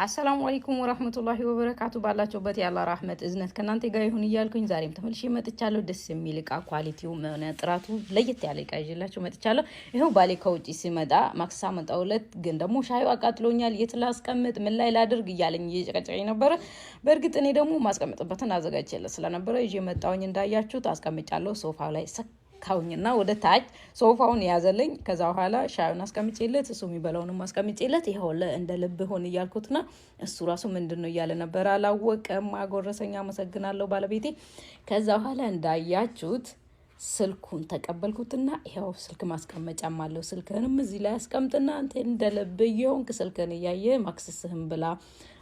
አሰላሙ አለይኩም ወራህመቱላሂ ወበረካቱ ባላችሁበት ያላ ረህመት እዝነት ከናንተ ጋር ይሁን እያልኩኝ ዛሬም ተመልሼ መጥቻለሁ። ደስ የሚል እቃ ኳሊቲው ጥራቱ ለየት ያለ እቃ ይዤላችሁ መጥቻለሁ። ይሄው ባሌ ከውጪ ሲመጣ ማክሳ መጣውለት ግን ደግሞ ሻዩ አቃጥሎኛል፣ የት ላስቀምጥ ምን ላይ ላድርግ እያለኝ እየጨቀጨቀኝ ነበር። በእርግጥ እኔ ደግሞ ማስቀምጥበትን አዘጋጅቼለት ስለነበረ ይዤ መጣውኝ እንዳያችሁት አስቀምጫለሁ ሶፋው ላይ ካውኝና ወደ ታች ሶፋውን ያዘልኝ። ከዛ በኋላ ሻዩን አስቀምጬለት እሱ የሚበላውንም አስቀምጬለት ይሄው እንደ ልብ ሆን እያልኩትና እሱ ራሱ ምንድነው እያለ ነበር አላወቀም። አጎረሰኛ አመሰግናለሁ ባለቤቴ። ከዛ በኋላ እንዳያችሁት ስልኩን ተቀበልኩትና ይሄው ስልክ ማስቀመጫም አለው። ስልክህንም እዚህ ላይ አስቀምጥና አንተ እንደ ልብ ይሆንክ ስልክህን እያየ ማክሰስህም ብላ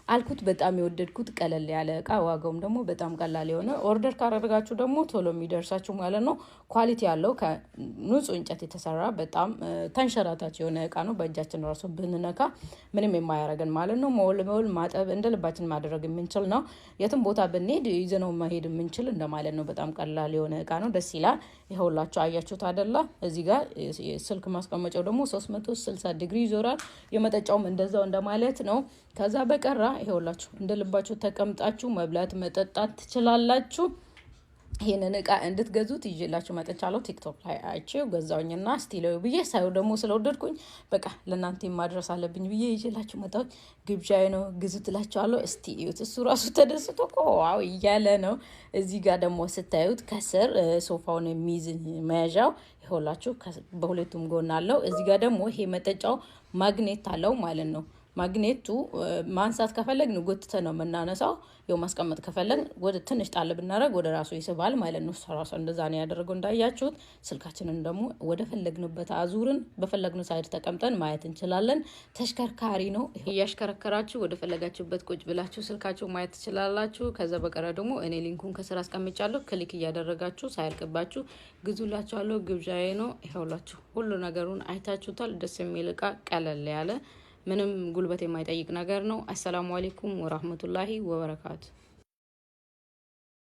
አልኩት። በጣም የወደድኩት ቀለል ያለ እቃ ዋጋውም ደግሞ በጣም ቀላል የሆነ ኦርደር ካደረጋችሁ ደግሞ ቶሎ የሚደርሳችሁ ማለት ነው። ኳሊቲ ያለው ከንጹህ እንጨት የተሰራ በጣም ተንሸራታች የሆነ እቃ ነው። በእጃችን ራሱ ብንነካ ምንም የማያረገን ማለት ነው። መወል ማጠብ እንደ ልባችን ማድረግ የምንችል ነው። የትም ቦታ ብንሄድ ይዘነው መሄድ የምንችል እንደማለት ነው። በጣም ቀላል የሆነ እቃ ነው። ደስ ይላል። ይኸውላችሁ አያችሁት አይደለ? እዚህ ጋር ስልክ ማስቀመጫው ደግሞ 360 ዲግሪ ይዞራል። የመጠጫውም እንደዛው እንደማለት ነው። ከዛ በቀራ ይኸውላችሁ እንደ ልባችሁ ተቀምጣችሁ መብላት መጠጣት ትችላላችሁ። ይሄንን እቃ እንድትገዙት ይዤላችሁ መጥቻለሁ። ቲክቶክ ላይ አይቼው ገዛውኝና ስቲለው ብዬ ሳይው ደግሞ ስለወደድኩኝ በቃ ለእናንተ ማድረስ አለብኝ ብዬ ይዤላችሁ መጣሁ። ግብዣዬ ነው፣ ግዙት እላችኋለሁ። እስቲ እዩት። እሱ ራሱ ተደስቶ ዋው እያለ ነው። እዚህ ጋር ደግሞ ስታዩት ከስር ሶፋውን የሚይዝ መያዣው ይኸውላችሁ በሁለቱም ጎን አለው። እዚህ ጋር ደግሞ ይሄ መጠጫው ማግኔት አለው ማለት ነው። ማግኔቱ ማንሳት ከፈለግን ጎትተን ነው የምናነሳው። ያው ማስቀመጥ ከፈለግን ወደ ትንሽ ጣል ብናረግ ወደ ራሱ ይስባል ማለት ነው። ራሱ እንደዛ ነው ያደረገው እንዳያችሁት። ስልካችንን ደግሞ ወደ ፈለግንበት አዙርን በፈለግነው ሳይድ ተቀምጠን ማየት እንችላለን። ተሽከርካሪ ነው። እያሽከረከራችሁ ወደ ፈለጋችሁበት ቁጭ ብላችሁ ስልካችሁ ማየት ትችላላችሁ። ከዛ በቀረ ደግሞ እኔ ሊንኩን ከስር አስቀምጫለሁ። ክሊክ እያደረጋችሁ ሳይልቅባችሁ ግዙላችኋለሁ። ግብዣዬ ነው። ይኸውላችሁ ሁሉ ነገሩን አይታችሁታል። ደስ የሚል እቃ ቀለል ያለ ምንም ጉልበት የማይጠይቅ ነገር ነው። አሰላሙ አለይኩም ወራህመቱላሂ ወበረካቱ።